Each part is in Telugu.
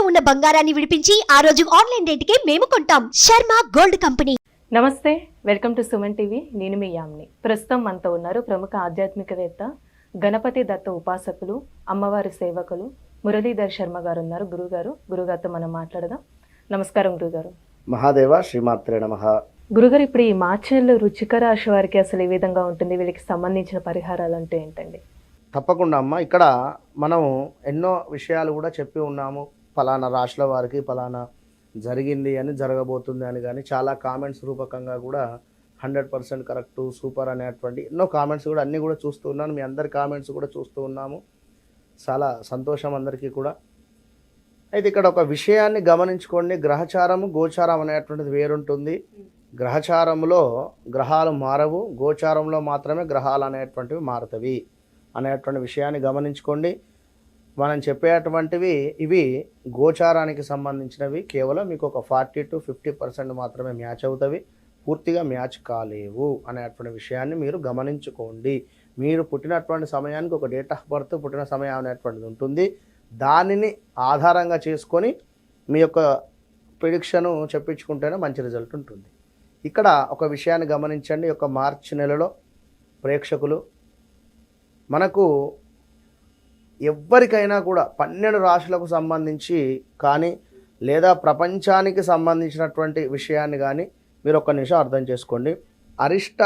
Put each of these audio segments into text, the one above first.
ఉన్న బంగారాన్ని విడిపించి ఆ రోజు ఆన్లైన్ రేటుకే మేము కొంటాం. Sharma gold company. నమస్తే, వెల్కమ్ టు సుమన్ టీవీ. నేను మీ యామ్ని. ప్రస్తుతం మనతో ఉన్నారు ప్రముఖ ఆధ్యాత్మికవేత్త, గణపతి దత్త ఉపాసకులు, అమ్మవారి సేవకులు మురళీధర్ శర్మ గారు ఉన్నారు. గురుగారితో మనం మాట్లాడదాం. నమస్కారం గురుగారు. మహాదేవ శ్రీమాత్రే నమః. గురుగారు, ఇప్పుడు ఈ మార్చి నెలలో వృశ్చిక రాశి వారికి అసలు ఏ విధంగా ఉంటుంది? వీళ్ళకి సంబంధించిన పరిహారాలు అంటే ఏంటండి? తప్పకుండా అమ్మ, ఇక్కడ మనం ఎన్నో విషయాలు కూడా చెప్పి ఉన్నాము. ఫలానా రాశుల వారికి ఫలానా జరిగింది అని, జరగబోతుంది అని, కానీ చాలా కామెంట్స్ రూపకంగా కూడా 100% కరెక్టు, సూపర్ అనేటువంటి ఎన్నో కామెంట్స్ కూడా అన్నీ కూడా చూస్తూ ఉన్నాను. మీ అందరి కామెంట్స్ కూడా చూస్తూ ఉన్నాము. చాలా సంతోషం అందరికీ కూడా. అయితే ఇక్కడ ఒక విషయాన్ని గమనించుకోండి. గ్రహచారము గోచారం అనేటువంటిది వేరుంటుంది. గ్రహచారంలో గ్రహాలు మారవు, గోచారంలో మాత్రమే గ్రహాలు అనేటువంటివి మారుతవి అనేటువంటి విషయాన్ని గమనించుకోండి. మనం చెప్పేటువంటివి ఇవి గోచారానికి సంబంధించినవి. కేవలం మీకు ఒక 40 to 50% మాత్రమే మ్యాచ్ అవుతవి, పూర్తిగా మ్యాచ్ కాలేవు అనేటువంటి విషయాన్ని మీరు గమనించుకోండి. మీరు పుట్టినటువంటి సమయానికి ఒక డేట్ ఆఫ్ బర్త్, పుట్టిన సమయం అనేటువంటిది ఉంటుంది. దానిని ఆధారంగా చేసుకొని మీ యొక్క ప్రిడిక్షను చెప్పించుకుంటేనే మంచి రిజల్ట్ ఉంటుంది. ఇక్కడ ఒక విషయాన్ని గమనించండి. ఈ యొక్క మార్చి నెలలో ప్రేక్షకులు, మనకు ఎవ్వరికైనా కూడా 12 రాశులకు సంబంధించి కానీ, లేదా ప్రపంచానికి సంబంధించినటువంటి విషయాన్ని కానీ మీరు ఒక్క నిమిషం అర్థం చేసుకోండి. అరిష్ట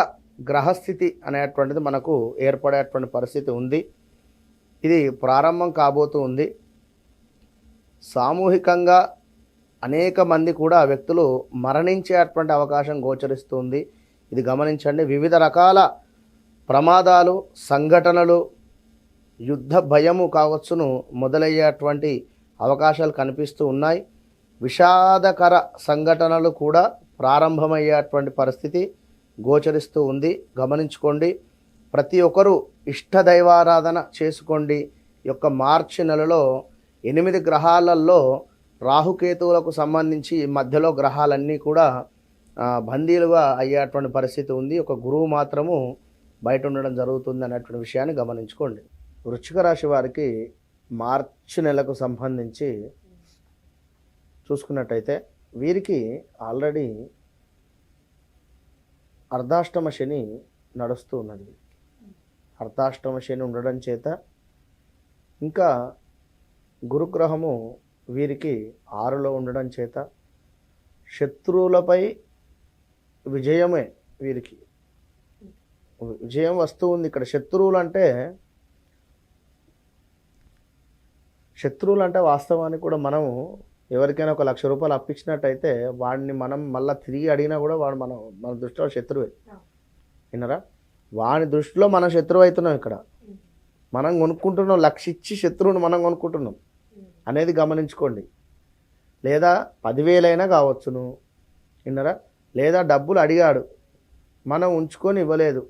గ్రహస్థితి అనేటువంటిది మనకు ఏర్పడేటువంటి పరిస్థితి ఉంది. ఇది ప్రారంభం కాబోతూ ఉంది. సామూహికంగా అనేక మంది కూడా వ్యక్తులు మరణించేటువంటి అవకాశం గోచరిస్తుంది. ఇది గమనించండి. వివిధ రకాల ప్రమాదాలు, సంఘటనలు, యుద్ధ భయము కావచ్చును మొదలయ్యేటువంటి అవకాశాలు కనిపిస్తూ ఉన్నాయి. విషాదకర సంఘటనలు కూడా ప్రారంభమయ్యేటువంటి పరిస్థితి గోచరిస్తూ ఉంది. గమనించుకోండి. ప్రతి ఒక్కరూ ఇష్టదైవారాధన చేసుకోండి. ఈ యొక్క మార్చి నెలలో 8 గ్రహాలలో రాహుకేతువులకు సంబంధించి మధ్యలో గ్రహాలన్నీ కూడా బందీలుగా అయ్యేటువంటి పరిస్థితి ఉంది. ఒక గురువు మాత్రము బయట ఉండడం జరుగుతుంది అనేటువంటి విషయాన్ని గమనించుకోండి. వృశ్చిక రాశి వారికి మార్చి నెలకు సంబంధించి చూసుకున్నట్టయితే వీరికి ఆల్రెడీ అర్ధాష్టమ శని నడుస్తూ ఉన్నది. అర్ధాష్టమ శని ఉండడం చేత ఇంకా గురుగ్రహము వీరికి 6లో ఉండడం చేత శత్రువులపై విజయమే, వీరికి విజయం వస్తూ ఉంది. ఇక్కడ శత్రువులు అంటే వాస్తవానికి కూడా మనము ఎవరికైనా ఒక 1,00,000 రూపాయలు అప్పించినట్టయితే వాడిని మనం మళ్ళీ తిరిగి అడిగినా కూడా వాడు మన దృష్టిలో శత్రువే. విన్నారా? వాని దృష్టిలో మనం శత్రువు అవుతున్నాం. ఇక్కడ మనం కొనుక్కుంటున్నాం, 1,00,000 ఇచ్చి శత్రువుని మనం కొనుక్కుంటున్నాం అనేది గమనించుకోండి. లేదా 10,000 అయినా కావచ్చును. విన్నారా? లేదా డబ్బులు అడిగాడు, మనం ఉంచుకొని ఇవ్వలేదు,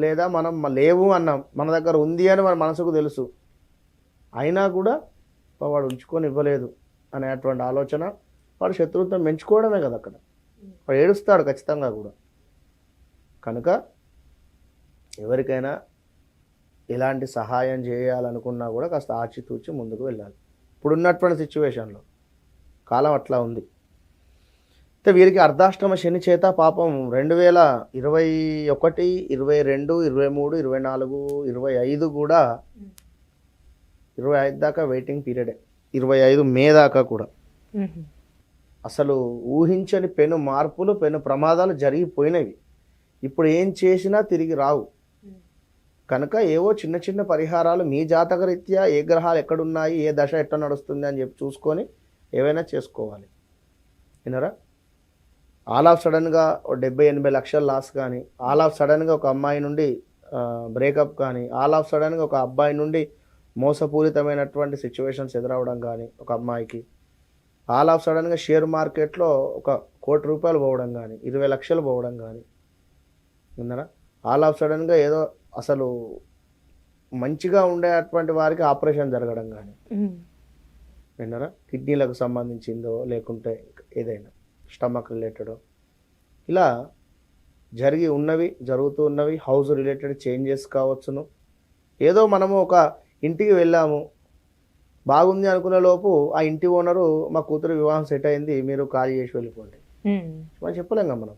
లేదా మనం లేవు అన్నాం, మన దగ్గర ఉంది అని మన మనసుకు తెలుసు, అయినా కూడా వాడు ఉంచుకొని ఇవ్వలేదు అనేటువంటి ఆలోచన, వాడు శత్రువుతో మెంచుకోవడమే కదా. అక్కడ వాడు ఏడుస్తాడు ఖచ్చితంగా కూడా. కనుక ఎవరికైనా ఇలాంటి సహాయం చేయాలనుకున్నా కూడా కాస్త ఆచితూచి ముందుకు వెళ్ళాలి. ఇప్పుడున్నటువంటి సిచ్యువేషన్లో కాలం అట్లా ఉంది. అయితే వీరికి అర్ధాష్టమ శని చేత పాపం 2021, 22, 23, 24, 25 కూడా 25 దాకా వెయిటింగ్ పీరియడే. 25 మే దాకా కూడా అసలు ఊహించని పెను మార్పులు, పెను ప్రమాదాలు జరిగిపోయినవి. ఇప్పుడు ఏం చేసినా తిరిగి రావు. కనుక ఏవో చిన్న చిన్న పరిహారాలు మీ జాతక రీత్యా ఏ గ్రహాలు ఎక్కడున్నాయి, ఏ దశ ఎట్లా నడుస్తుంది అని చెప్పి చూసుకొని ఏవైనా చేసుకోవాలి. వినరా? ఆల్ ఆఫ్ సడన్గా 70-80 లక్షల లాస్ కానీ, ఆల్ ఆఫ్ సడన్గా ఒక అమ్మాయి నుండి బ్రేకప్ కానీ, ఆల్ ఆఫ్ సడన్గా ఒక అబ్బాయి నుండి మోసపూరితమైనటువంటి సిచ్యువేషన్స్ ఎదురవడం కానీ, ఒక అమ్మాయికి ఆల్ ఆఫ్ సడన్గా షేర్ మార్కెట్లో ఒక 1 కోటి రూపాయలు పోవడం కానీ, 20 లక్షలు పోవడం కానీ, విన్నారా? ఆల్ ఆఫ్ సడన్గా ఏదో అసలు మంచిగా ఉండేటువంటి వారికి ఆపరేషన్ జరగడం కానీ, విన్నారా? కిడ్నీలకు సంబంధించిందో లేకుంటే ఏదైనా స్టమక్ రిలేటెడ్ ఇలా జరిగి ఉన్నవి, జరుగుతూ ఉన్నవి. హౌస్ రిలేటెడ్ చేంజెస్ కావచ్చును. ఏదో మనము ఒక ఇంటికి వెళ్ళాము, బాగుంది అనుకునే లోపు ఆ ఇంటి ఓనరు మా కూతురు వివాహం సెట్ అయింది, మీరు ఖాళీ చేసి వెళ్ళిపోండి. మనం చెప్పలేం కదా మనం.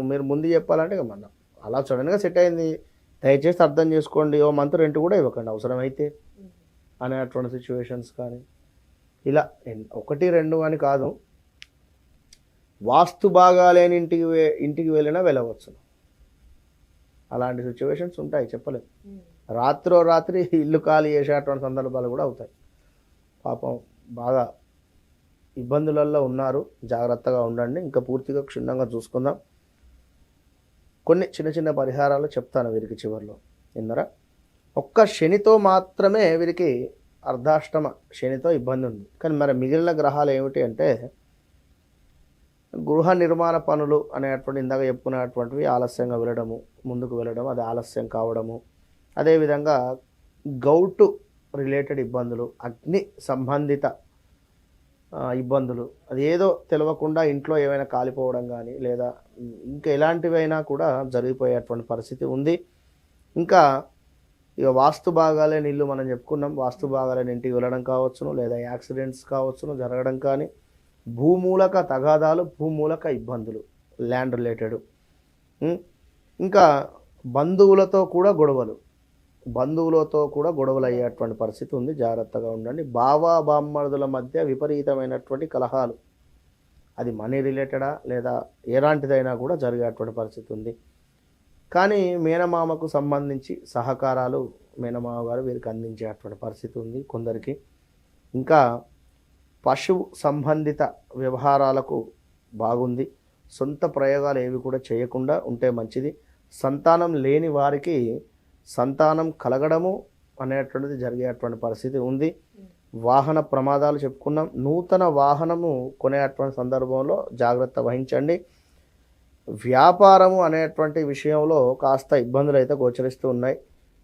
మీరు ముందు చెప్పాలంటే ఇక మనం అలా సడన్గా సెట్ అయింది, దయచేసి అర్థం చేసుకోండి, ఓ మంత్ రెంట్ కూడా ఇవ్వకండి అవసరమైతే అనేటువంటి సిచ్యువేషన్స్ కానీ ఇలా ఒకటి రెండు అని కాదు, వాస్తు బాగాలేని ఇంటికి వెళ్ళినా వెళ్ళవచ్చు. అలాంటి సిచ్యువేషన్స్ ఉంటాయి, చెప్పలేము. రాత్రి ఇల్లు ఖాళీ చేసేటువంటి సందర్భాలు కూడా అవుతాయి. పాపం బాగా ఇబ్బందులలో ఉన్నారు, జాగ్రత్తగా ఉండండి. ఇంకా పూర్తిగా క్షుణ్ణంగా చూసుకుందాం. కొన్ని చిన్న చిన్న పరిహారాలు చెప్తాను వీరికి చివరిలో. విన్నారా? ఒక్క శనితో మాత్రమే వీరికి అర్ధాష్టమ శనితో ఇబ్బంది ఉంది. కానీ మరి మిగిలిన గ్రహాలు ఏమిటి అంటే గృహ నిర్మాణ పనులు అనేటువంటి ఇందాక చెప్పుకునేటువంటివి ఆలస్యంగా వెళ్ళడము, ముందుకు వెళ్ళడం, అది ఆలస్యం కావడము. అదేవిధంగా గౌటు రిలేటెడ్ ఇబ్బందులు, అగ్ని సంబంధిత ఇబ్బందులు, అది ఏదో తెలియకుండా ఇంట్లో ఏమైనా కాలిపోవడం కానీ లేదా ఇంకా ఎలాంటివైనా కూడా జరిగిపోయేటువంటి పరిస్థితి ఉంది. ఇంకా ఇక వాస్తు బాగాలేని ఇల్లు మనం చెప్పుకున్నాం, వాస్తు బాగాలేని ఇంటికి వెళ్ళడం కావచ్చును, లేదా యాక్సిడెంట్స్ కావచ్చును జరగడం కానీ, భూమూలక తగాదాలు, భూమూలక ఇబ్బందులు, ల్యాండ్ రిలేటెడ్. ఇంకా బంధువులతో కూడా గొడవలు అయ్యేటువంటి పరిస్థితి ఉంది, జాగ్రత్తగా ఉండండి. బామర్దుల మధ్య విపరీతమైనటువంటి కలహాలు, అది మనీ రిలేటెడా లేదా ఎలాంటిదైనా కూడా జరిగేటువంటి పరిస్థితి ఉంది. కానీ మేనమామకు సంబంధించి సహకారాలు మేనమామ గారు వీరికి అందించేటువంటి పరిస్థితి ఉంది కొందరికి. ఇంకా పశువు సంబంధిత వ్యవహారాలకు బాగుంది. సొంత ప్రయోగాలు ఏవి కూడా చేయకుండా ఉంటే మంచిది. సంతానం లేని వారికి సంతానం కలగడము అనేటువంటిది జరిగేటువంటి పరిస్థితి ఉంది. వాహన ప్రమాదాలు చెప్పుకున్నాం. నూతన వాహనము కొనేటువంటి సందర్భంలో జాగ్రత్త వహించండి. వ్యాపారము అనేటువంటి విషయంలో కాస్త ఇబ్బందులు అయితే గోచరిస్తూ ఉన్నాయి.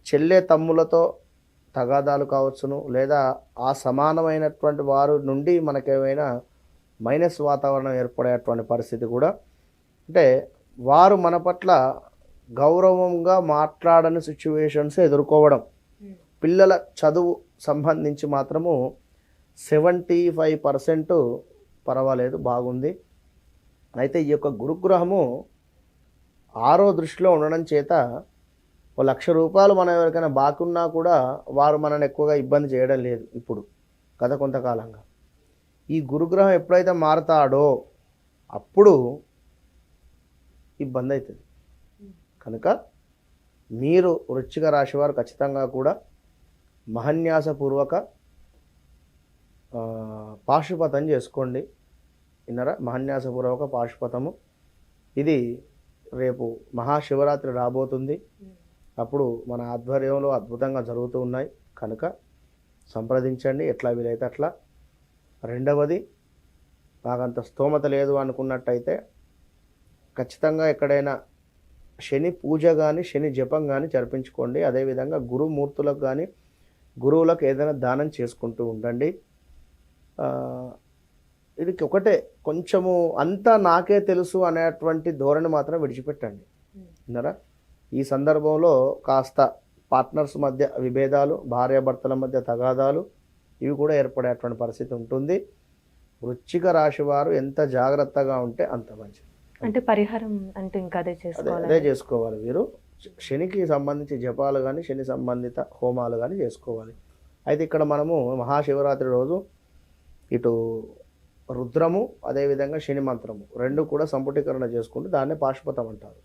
చెల్లె తమ్ములతో తగాదాలు కావచ్చును, లేదా ఆ సమానమైనటువంటి వారు నుండి మనకేమైనా మైనస్ వాతావరణం ఏర్పడేటువంటి పరిస్థితి కూడా. అంటే వారు మన పట్ల గౌరవంగా మాట్లాడని సిచ్యువేషన్స్ ఎదుర్కోవడం. పిల్లల చదువు సంబంధించి మాత్రము 75% పర్వాలేదు, బాగుంది. అయితే ఈ యొక్క గురుగ్రహము 6వ దృష్టిలో ఉండడం చేత ₹1,00,000 మనం ఎవరికైనా బాకున్నా కూడా వారు మనల్ని ఎక్కువగా ఇబ్బంది చేయడం లేదు ఇప్పుడు గత కొంతకాలంగా. ఈ గురుగ్రహం ఎప్పుడైతే మారతాడో అప్పుడు ఇబ్బంది అవుతుంది. కనుక మీరు వృశ్చిక రాశి వారు ఖచ్చితంగా కూడా మహన్యాసపూర్వక పాశుపతం చేసుకోండి. విన్నారా? మహన్యాసపూర్వక పాశుపతము. ఇది రేపు మహాశివరాత్రి రాబోతుంది. అప్పుడు మన ఆధ్వర్యంలో అద్భుతంగా జరుగుతూ ఉన్నాయి. కనుక సంప్రదించండి ఎట్లా వీలైతే అట్లా. రెండవది, మాకంత స్తోమత లేదు అనుకున్నట్టయితే ఖచ్చితంగా ఎక్కడైనా శని పూజ కానీ శని జపం కానీ జరిపించుకోండి. అదేవిధంగా గురుమూర్తులకు కానీ గురువులకు ఏదైనా దానం చేసుకుంటూ ఉండండి. ఇది ఒకటే, కొంచెము అంతా నాకే తెలుసు అనేటువంటి ధోరణి మాత్రం విడిచిపెట్టండి. విన్నారా? ఈ సందర్భంలో కాస్త పార్ట్నర్స్ మధ్య విభేదాలు, భార్యాభర్తల మధ్య తగాదాలు ఇవి కూడా ఏర్పడేటువంటి పరిస్థితి ఉంటుంది. వృశ్చిక రాశి వారు ఎంత జాగ్రత్తగా ఉంటే అంత మంచిది. అంటే పరిహారం అంటే ఇంకా అదే చేసుకోవాలి. వీరు శనికి సంబంధించి జపాలు కానీ శని సంబంధిత హోమాలు కానీ చేసుకోవాలి. అయితే ఇక్కడ మనము మహాశివరాత్రి రోజు ఇటు రుద్రము అదేవిధంగా శని మంత్రము రెండు కూడా సంపుటీకరణ చేసుకుంటూ దాన్నే పాశుపతం అంటారు.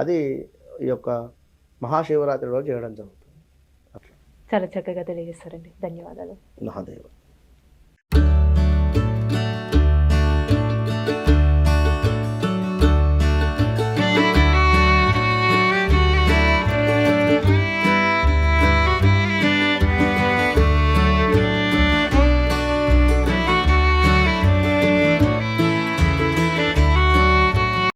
అది ఈ యొక్క మహాశివరాత్రి రోజు చేయడం జరుగుతుంది. చాలా చక్కగా తెలియజేస్తారండి. ధన్యవాదాలు. మహాదేవ.